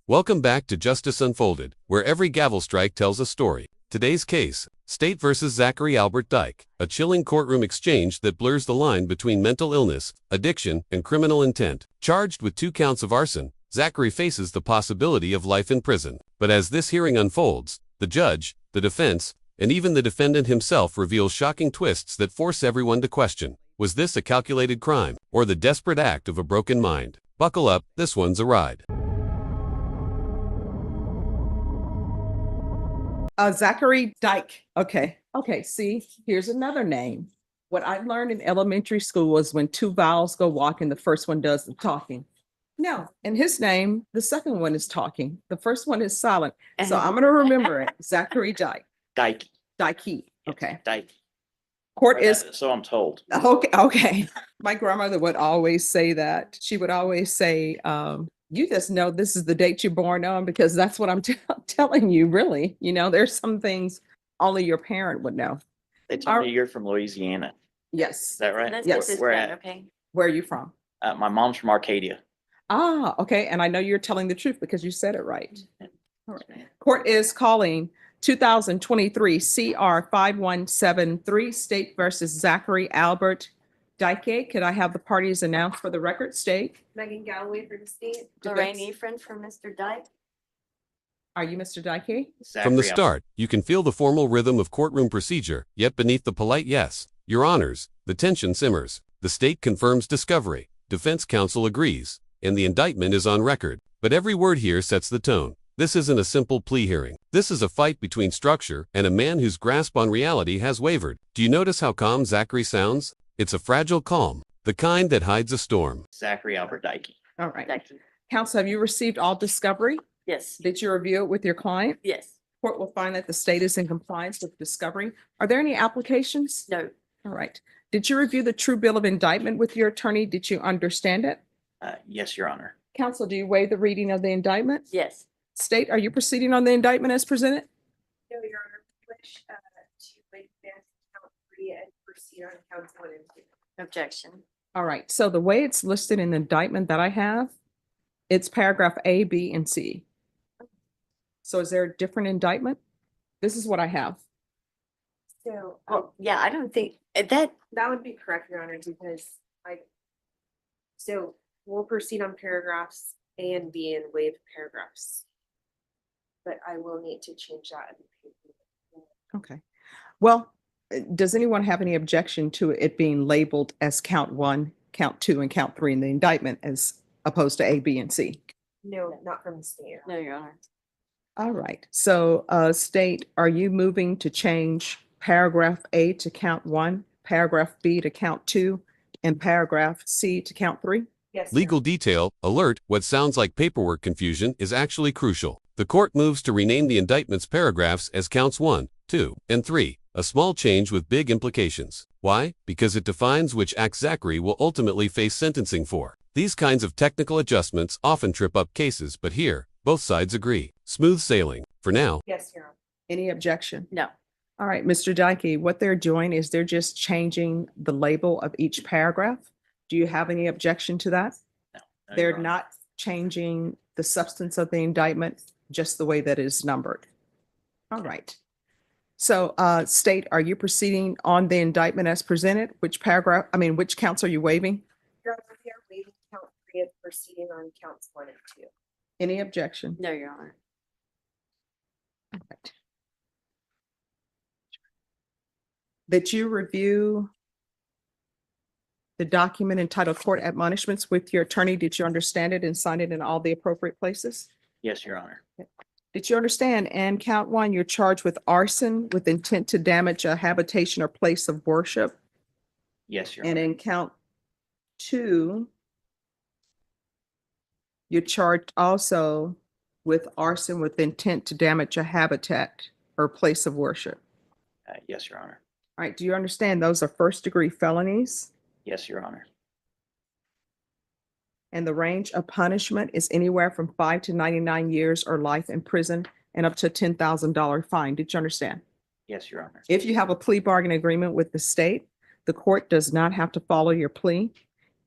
Welcome back to Justice Unfolded, where every gavel strike tells a story. Today's case, State versus Zachary Albert Dyke, a chilling courtroom exchange that blurs the line between mental illness, addiction, and criminal intent. Charged with 2 counts of arson, Zachary faces the possibility of life in prison. But as this hearing unfolds, the judge, the defense, and even the defendant himself reveal shocking twists that force everyone to question, was this a calculated crime, or the desperate act of a broken mind? Buckle up, this one's a ride. Zachary Dyke. Okay. See, here's another name. What I learned in elementary school was when 2 vowels go walking, the first one does the talking. No, in his name, the second one is talking. The first one is silent. So I'm going to remember it. Zachary Dyke. Dyke. Dyke. Okay. Dyke. Court is. So I'm told. Okay. My grandmother would always say that. She would always say, you just know this is the date you're born on, because that's what I'm telling you, really. You know, there's some things only your parent would know. They told me you're from Louisiana. Yes. Is that right? Where at? Okay. Where are you from? My mom's from Arcadia. Ah, okay. And I know you're telling the truth because you said it right. All right. Court is calling 2023 CR 5173 State versus Zachary Albert Dyke. Could I have the parties announced for the record? State. Megan Galloway for the state. Lorraine Ephron for Mr. Dyke. Are you Mr. Dyke? From the start, you can feel the formal rhythm of courtroom procedure, yet beneath the polite yes, your honors, the tension simmers. The state confirms discovery, defense counsel agrees, and the indictment is on record. But every word here sets the tone. This isn't a simple plea hearing. This is a fight between structure and a man whose grasp on reality has wavered. Do you notice how calm Zachary sounds? It's a fragile calm, the kind that hides a storm. Zachary Albert Dyke. All right. Dyke. Counsel, have you received all discovery? Yes. Did you review it with your client? Yes. Court will find that the state is in compliance with discovery. Are there any applications? No. All right. Did you review the true bill of indictment with your attorney? Did you understand it? Yes, Your Honor. Counsel, do you waive the reading of the indictment? Yes. State, are you proceeding on the indictment as presented? No, Your Honor, wish to waive count 3 and proceed on counts 1 and 2. Objection. All right. So the way it's listed in the indictment that I have, it's paragraph A, B, and C. So is there a different indictment? This is what I have. So Yeah, I don't think that. that would be correct, Your Honor, because so we'll proceed on paragraphs A and B and waive paragraphs. But I will need to change that. Okay. Well, does anyone have any objection to it being labeled as count 1, count 2, and count 3 in the indictment as opposed to A, B, and C? No, not from the state. No, Your Honor. All right. So state, are you moving to change paragraph A to count 1, paragraph B to count 2, and paragraph C to count 3? Yes. Legal detail, alert, what sounds like paperwork confusion is actually crucial. The court moves to rename the indictment's paragraphs as counts 1, 2, and 3, a small change with big implications. Why? Because it defines which acts Zachary will ultimately face sentencing for. These kinds of technical adjustments often trip up cases, but here, both sides agree. Smooth sailing, for now. Yes, Your Honor. Any objection? No. All right, Mr. Dyke, what they're doing is they're just changing the label of each paragraph. Do you have any objection to that? No. They're Your Honor. not changing the substance of the indictment, just the way that is numbered. All right. So, state, are you proceeding on the indictment as presented? Which counts are you waiving? Your Honor, we are waiving count 3 and proceeding on counts 1 and 2. Any objection? No, Your Honor. All right. That you review the document entitled Court Admonishments with your attorney. Did you understand it and sign it in all the appropriate places? Yes, Your Honor. Did you understand? And count 1, you're charged with arson with intent to damage a habitation or place of worship. Yes, Your And Honor. in count 2, you're charged also with arson with intent to damage a habitat or place of worship. Yes, Your Honor. All right. Do you understand those are first-degree felonies? Yes, Your Honor. And the range of punishment is anywhere from 5 to 99 years or life in prison and up to a $10,000 fine. Did you understand? Yes, Your Honor. If you have a plea bargain agreement with the state, the court does not have to follow your plea.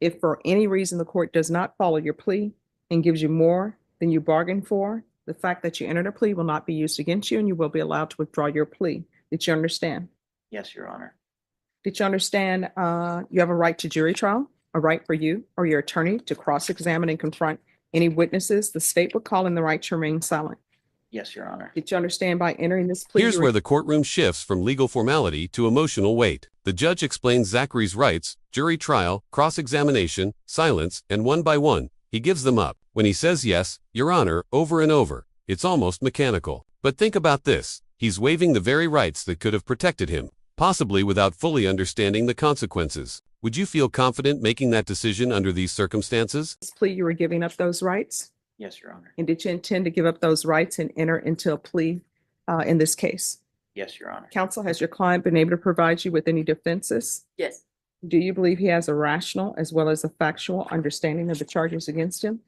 If for any reason the court does not follow your plea and gives you more than you bargained for. The fact that you entered a plea will not be used against you, and you will be allowed to withdraw your plea. Did you understand? Yes, Your Honor. Did you understand you have a right to jury trial, a right for you or your attorney to cross-examine and confront any witnesses the state would call in the right to remain silent? Yes, Your Honor. Did you understand by entering this plea? Here's where the courtroom shifts from legal formality to emotional weight. The judge explains Zachary's rights: jury trial, cross-examination, silence, and one by one, he gives them up. When he says yes, Your Honor, over and over, it's almost mechanical. But think about this. He's waiving the very rights that could have protected him, possibly without fully understanding the consequences. Would you feel confident making that decision under these circumstances? This plea, you were giving up those rights? Yes, Your Honor. And did you intend to give up those rights and enter into a plea in this case? Yes, Your Honor. Counsel, has your client been able to provide you with any defenses? Yes. Do you believe he has a rational as well as a factual understanding of the charges against him?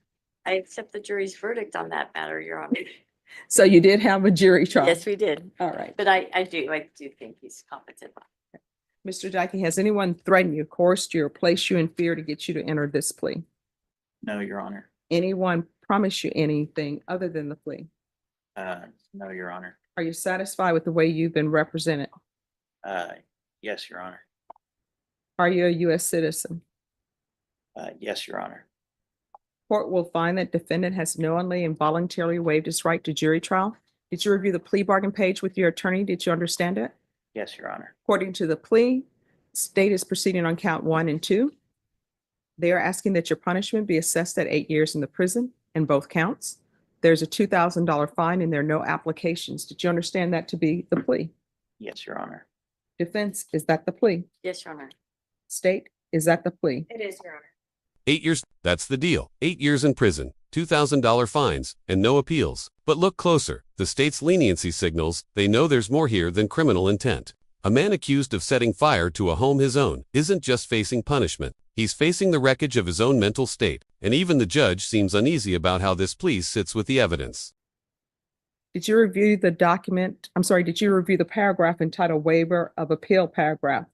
I accept the jury's verdict on that matter, Your Honor. So you did have a jury trial? Yes, we did. All right. But I do think he's competent. Mr. Dyke, has anyone threatened you, coerced you, or placed you in fear to get you to enter this plea? No, Your Honor. Anyone promise you anything other than the plea? No, Your Honor. Are you satisfied with the way you've been represented? Yes, Your Honor. Are you a U.S. citizen? Yes, Your Honor. Court will find that defendant has knowingly and voluntarily waived his right to jury trial. Did you review the plea bargain page with your attorney? Did you understand it? Yes, Your Honor. According to the plea, state is proceeding on count 1 and 2. They are asking that your punishment be assessed at 8 years in the prison in both counts. There's a $2,000 fine and there are no applications. Did you understand that to be the plea? Yes, Your Honor. Defense, is that the plea? Yes, Your Honor. State, is that the plea? It is, Your Honor. 8 years, that's the deal. 8 years in prison, $2,000 fines, and no appeals. But look closer. The state's leniency signals they know there's more here than criminal intent. A man accused of setting fire to a home his own isn't just facing punishment. He's facing the wreckage of his own mental state, and even the judge seems uneasy about how this plea sits with the evidence. Did you review the document? I'm sorry, did you review the paragraph entitled Waiver of Appeal paragraph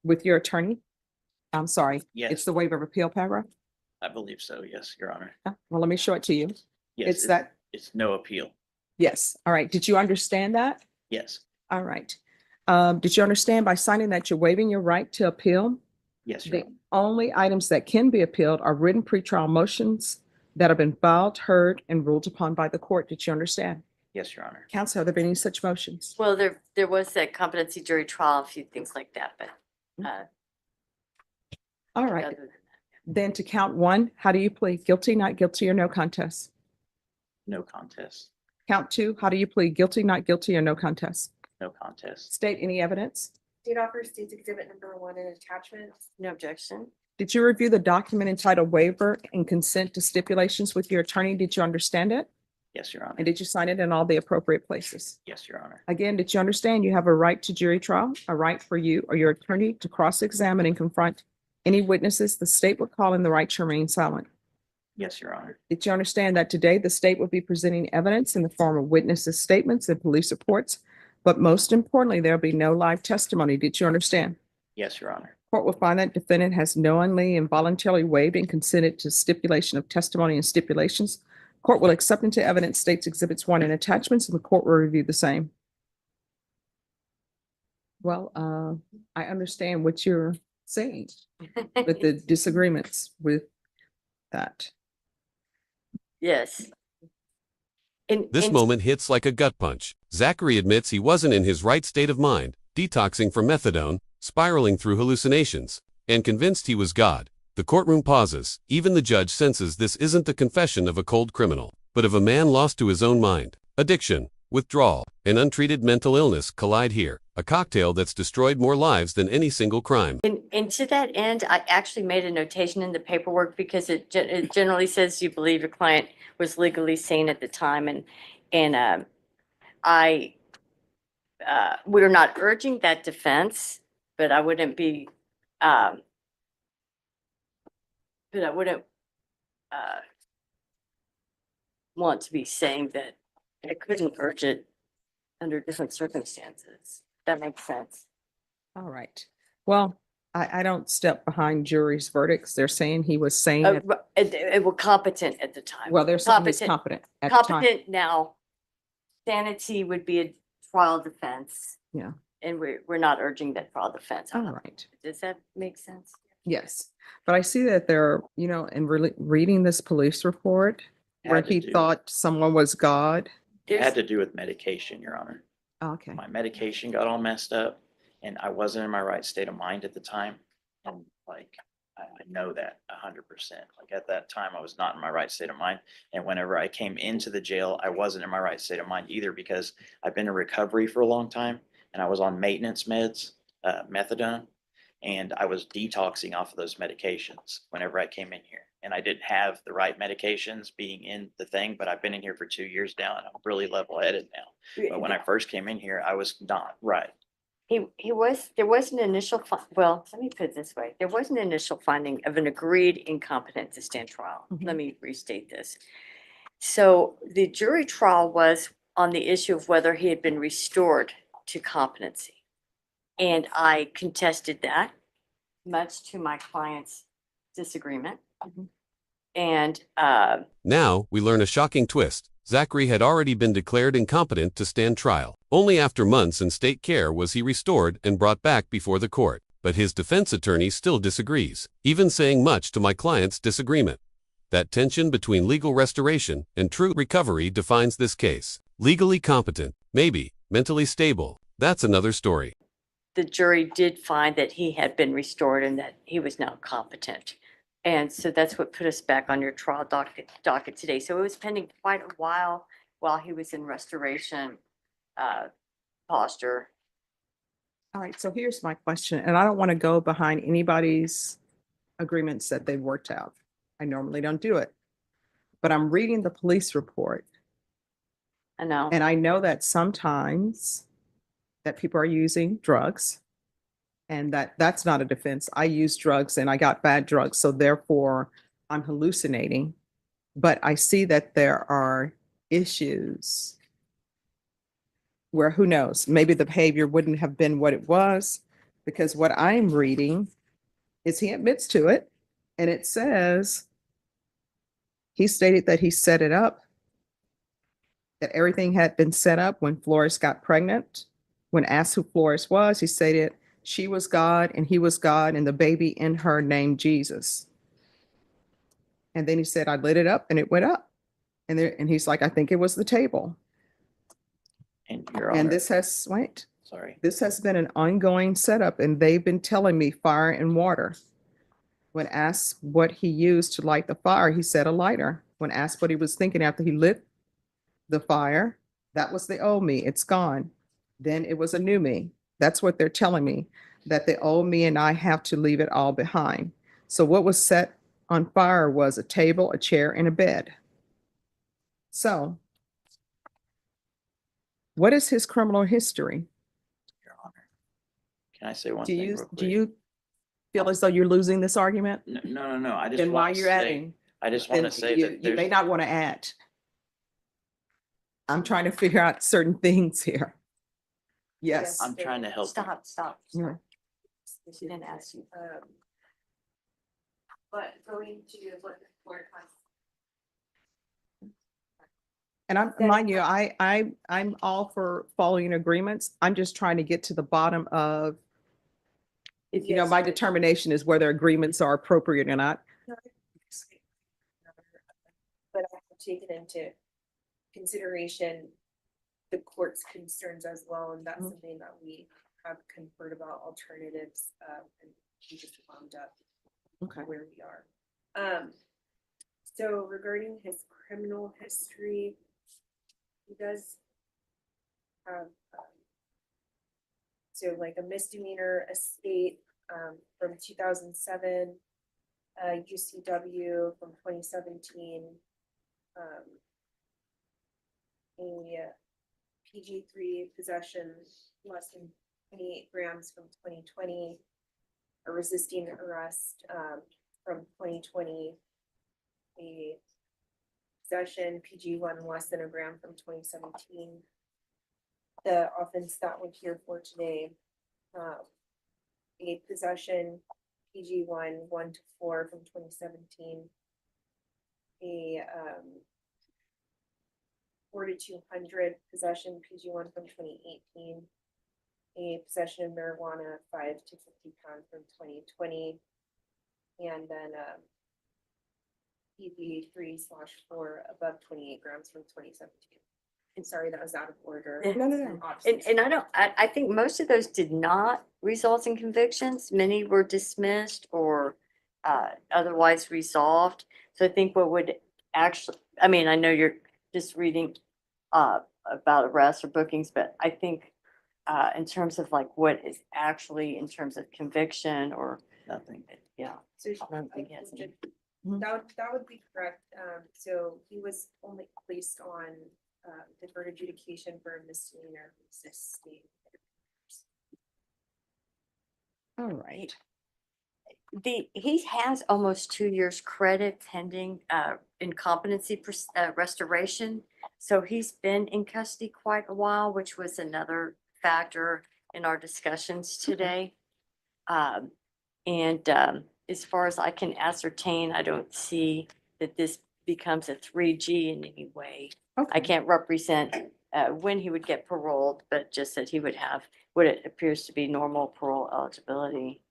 with your attorney? I'm sorry. Yes. It's the waiver of appeal paragraph? I believe so. Yes, Your Honor. Well, let me show it to you. Yes, It's that, It's no appeal. yes. All right. Did you understand that? Yes. All right. Did you understand by signing that you're waiving your right to appeal? Yes, Your The Honor. only items that can be appealed are written pretrial motions that have been filed, heard, and ruled upon by the court. Did you understand? Yes, Your Honor. Counsel, have there been any such motions? Well, there was that competency jury trial, a few things like that, but All right. other than Then to count 1, how do you plead? Guilty, not guilty, or no contest? No contest. Count 2, how do you plead? Guilty, not guilty, or no contest? No contest. State any evidence. State offer states exhibit number 1 in attachments. no objection. Did you review the document entitled Waiver and Consent to Stipulations with your attorney? Did you understand it? Yes, Your Honor. And did you sign it in all the appropriate places? Yes, Your Honor. Again, did you understand you have a right to jury trial, a right for you or your attorney to cross-examine and confront any witnesses the state would call in the right to remain silent? Yes, Your Honor. Did you understand that today the state will be presenting evidence in the form of witnesses' statements and police reports? But most importantly, there'll be no live testimony. Did you understand? Yes, Your Honor. Court will find that defendant has knowingly and voluntarily waived and consented to stipulation of testimony and stipulations. Court will accept into evidence states exhibits 1 and attachments, and the court will review the same. Well, I understand what you're saying, but the disagreements with that. Yes. This moment hits like a gut punch. Zachary admits he wasn't in his right state of mind, detoxing from methadone, spiraling through hallucinations, and convinced he was God. The courtroom pauses. Even the judge senses this isn't the confession of a cold criminal, but of a man lost to his own mind. Addiction, withdrawal, and untreated mental illness collide here, a cocktail that's destroyed more lives than any single crime. And to that end, I actually made a notation in the paperwork because it generally says you believe your client was legally sane at the time, and we're not urging that defense, but I wouldn't be, want to be saying that I couldn't urge it under different circumstances. That makes sense. All right. Well, I don't step behind jury's verdicts. They're saying he was saying that, It were competent at the time. well, they're saying he's competent. competent at the time. Competent now. Sanity would be a trial defense. Yeah. And we're not urging that trial defense. All right. Does that make sense? Yes, but I see that there, you know, in really reading this police report where Had to he do- thought someone was God. It had There's, to do with medication, Your Honor. Okay, My medication got all messed up and I wasn't in my right state of mind at the time. And like, I know that 100%. Like at that time, I was not in my right state of mind. And whenever I came into the jail, I wasn't in my right state of mind either because I've been in recovery for a long time and I was on maintenance meds, methadone. And I was detoxing off of those medications whenever I came in here. And I didn't have the right medications being in the thing, but I've been in here for 2 years now and I'm really level headed now. But when I first came in here, I was not right. there was an initial, well, let me put it this way. There was an initial finding of an agreed incompetent to stand trial. Mhm. Let me restate this. So the jury trial was on the issue of whether he had been restored to competency. And I contested that, much to my client's disagreement. Mhm. And Now, we learn a shocking twist. Zachary had already been declared incompetent to stand trial. Only after months in state care was he restored and brought back before the court. But his defense attorney still disagrees, even saying much to my client's disagreement. That tension between legal restoration and true recovery defines this case. Legally competent, maybe. Mentally stable, that's another story. the jury did find that he had been restored and that he was now competent. And so that's what put us back on your trial docket today. So it was pending quite a while he was in restoration posture. all right, so here's my question, and I don't want to go behind anybody's agreements that they've worked out. I normally don't do it. But I'm reading the police report, I know. and I know that sometimes that people are using drugs, and that's not a defense. I use drugs and I got bad drugs, so therefore I'm hallucinating. But I see that there are issues where, who knows, maybe the behavior wouldn't have been what it was, because what I'm reading is he admits to it, and it says he stated that he set it up, that everything had been set up when Flores got pregnant. When asked who Flores was, he stated she was God and he was God and the baby in her named Jesus. And then he said, I lit it up and it went up. And he's like, I think it was the table. And Your And Honor, this has, wait, sorry. this has been an ongoing setup, and they've been telling me fire and water. When asked what he used to light the fire, he said a lighter. When asked what he was thinking after he lit the fire, that was the old me. It's gone. Then it was a new me. That's what they're telling me, that the old me and I have to leave it all behind. So what was set on fire was a table, a chair, and a bed. So what is his criminal history? Your Honor. Can I say one Do thing you, real quick? do you feel as though you're losing this argument? No. I just Then why want to you're say, adding? I just want Then to say you, that you may there's, not want to add. I'm trying to figure out certain things here. Yes. I'm trying to help. Stop. Yeah. She didn't ask you. But going to what the court has. And I'm, mind you, I'm all for following agreements. I'm just trying to get to the bottom of, you know, my determination is whether agreements are appropriate or not. But I have taken into consideration the court's concerns as well, and that's Mhm. something that we have conferred about alternatives, and we just wound up Okay. where we are. So regarding his criminal history, he does have, so like a misdemeanor estate, from 2007, UCW from 2017, a PG3 possession less than 28 grams from 2020, a resisting arrest, from 2020, a possession PG1 less than a gram from 2017. The offense that we're here for today, a possession PG 1 to 4 from 2017. A 4 to 200 possession PG 1 from 2018. A possession of marijuana 5 to 50 pounds from 2020. And then PG 3/4 above 28 grams from 2017. And sorry, that was out of order. Yeah. No. And I think most of those did not result in convictions. Many were dismissed or otherwise resolved. So I think what would actually, I mean, I know you're just reading about arrests or bookings, but I think in terms of like what is actually in terms of conviction or, Nothing. yeah. So I don't think he has any. that would be correct. So he was only placed on deferred adjudication for a misdemeanor resisting. All right. He has almost 2 years credit pending incompetency restoration. So he's been in custody quite a while, which was another factor in our discussions today. And as far as I can ascertain, I don't see that this becomes a 3G in any way. I Okay. can't represent when he would get paroled, but just that he would have what it appears to be normal parole eligibility.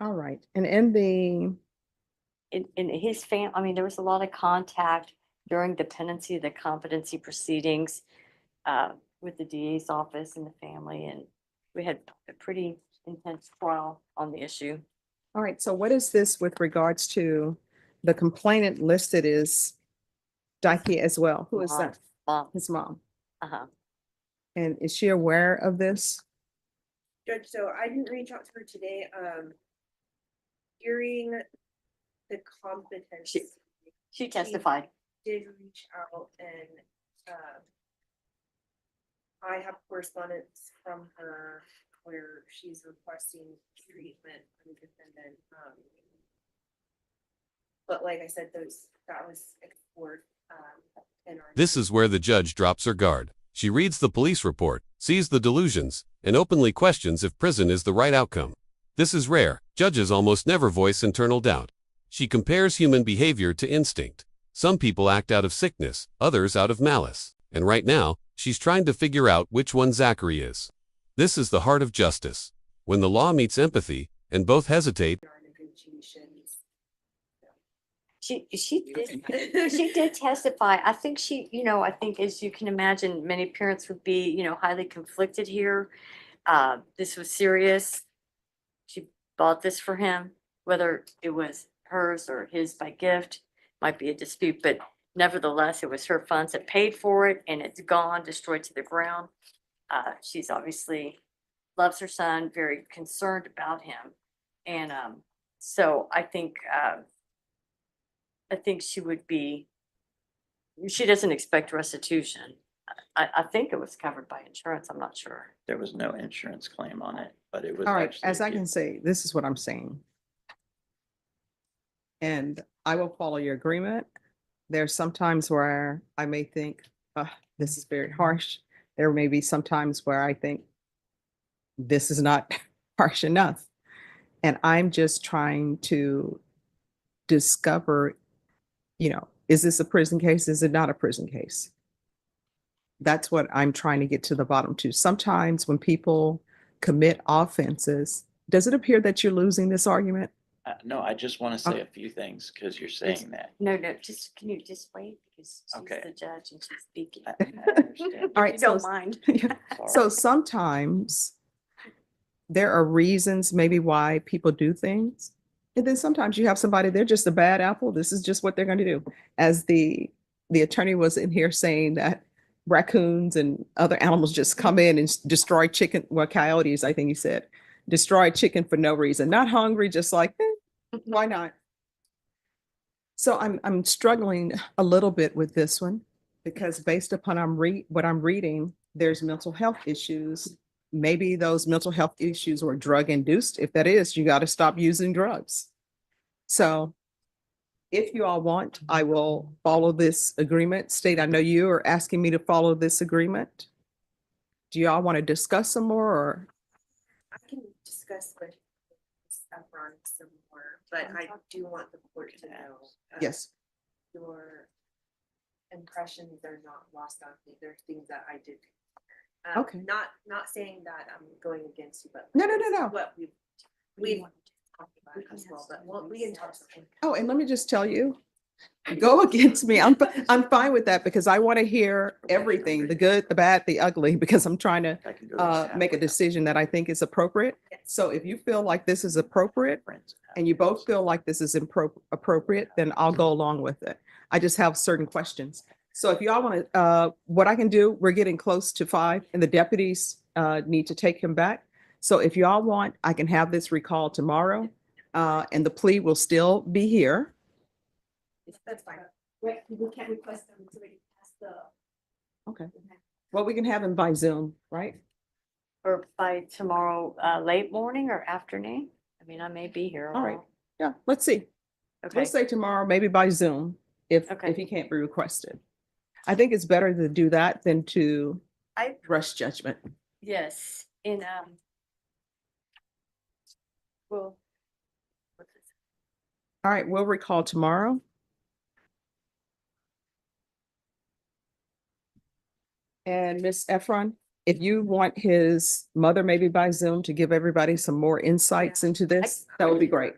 All right. And in the, In his I mean, there was a lot of contact during the pendency of the competency proceedings with the DA's office and the family, and we had a pretty intense trial on the issue. all right. So what is this with regards to the complainant listed is Dyke as well? Who is Mom. that? Mom, His mom. uh-huh. And is she aware of this? Judge, so I didn't reach out to her today. During the competence. She testified. Did reach out and I have correspondence from her where she's requesting treatment from the defendant. But like I said, that was explored in our. This is where the judge drops her guard. She reads the police report, sees the delusions, and openly questions if prison is the right outcome. This is rare. Judges almost never voice internal doubt. She compares human behavior to instinct. Some people act out of sickness, others out of malice. And right now, she's trying to figure out which one Zachary is. This is the heart of justice. When the law meets empathy, and both hesitate, Negotiations. She did testify. I think I think as you can imagine, many parents would be, highly conflicted here. This was serious. She bought this for him, whether it was hers or his by gift, might be a dispute, but nevertheless, it was her funds that paid for it and it's gone, destroyed to the ground. She's obviously loves her son, very concerned about him. And so I think she doesn't expect restitution. I think it was covered by insurance. I'm not sure. There was no insurance claim on it, but it was. All right. actually As I given. can say, this is what I'm saying. And I will follow your agreement. There's some times where I may think, this is very harsh. There may be some times where I think this is not harsh enough. And I'm just trying to discover, is this a prison case? Is it not a prison case? That's what I'm trying to get to the bottom to. Sometimes when people commit offenses, does it appear that you're losing this argument? No, I just want to say Okay. a few things because you're saying that. No, can you just wait because she's Okay. the judge and she's speaking. I understand. All If right, you so don't mind. So sometimes there are reasons maybe why people do things. And then sometimes you have somebody, they're just a bad apple. This is just what they're going to do. As the attorney was in here saying that raccoons and other animals just come in and destroy chicken, well, coyotes, I think he said, destroy chicken for no reason, not hungry, just like, why not? So I'm struggling a little bit with this one because based upon what I'm reading, there's mental health issues. Maybe those mental health issues were drug induced. If that is, you got to stop using drugs. So if you all want, I will follow this agreement. State, I know you are asking me to follow this agreement. Do you all want to discuss some more or? I can discuss with Efron some more, but I do want the court to know. Yes. Your impressions are not lost on me. There are things that I did. Okay. Not saying that I'm going against you, but. No. What we've talked about as well, but we can talk. Oh, and let me just tell you, go against me. I'm fine with that because I want to hear everything, the good, the bad, the ugly, because I'm trying to I can go to make a decision that I think is appropriate. So if you feel like this is appropriate and you both feel like this is appropriate, then I'll go along with it. I just have certain questions. So if y'all want to, what I can do, we're getting close to 5 and the deputies need to take him back. So if y'all want, I can have this recalled tomorrow and the plea will still be here. That's fine. Right, we can't request them to already pass the. Okay. Well, we can have him by Zoom, right? Or by tomorrow, late morning or afternoon? I mean, I may be here. All right. Yeah, let's see. Okay, We'll say tomorrow, maybe by Zoom, if Okay. he can't be requested. I think it's better to do that than to I, rush judgment. yes, well. what's this? All right, we'll recall tomorrow. And Ms. Efron, if you want his mother maybe by Zoom to give everybody some more insights into this, that would be great.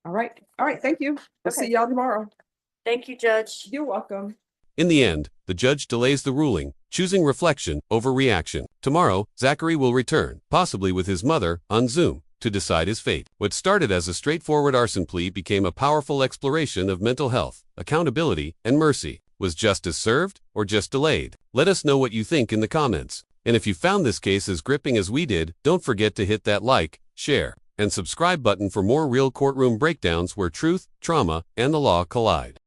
All right, thank you. We'll see Okay. y'all tomorrow. Thank you, Judge. You're welcome. In the end, the judge delays the ruling, choosing reflection over reaction. Tomorrow, Zachary will return, possibly with his mother, on Zoom, to decide his fate. What started as a straightforward arson plea became a powerful exploration of mental health, accountability, and mercy. Was justice served, or just delayed? Let us know what you think in the comments. And if you found this case as gripping as we did, don't forget to hit that like, share, and subscribe button for more real courtroom breakdowns where truth, trauma, and the law collide.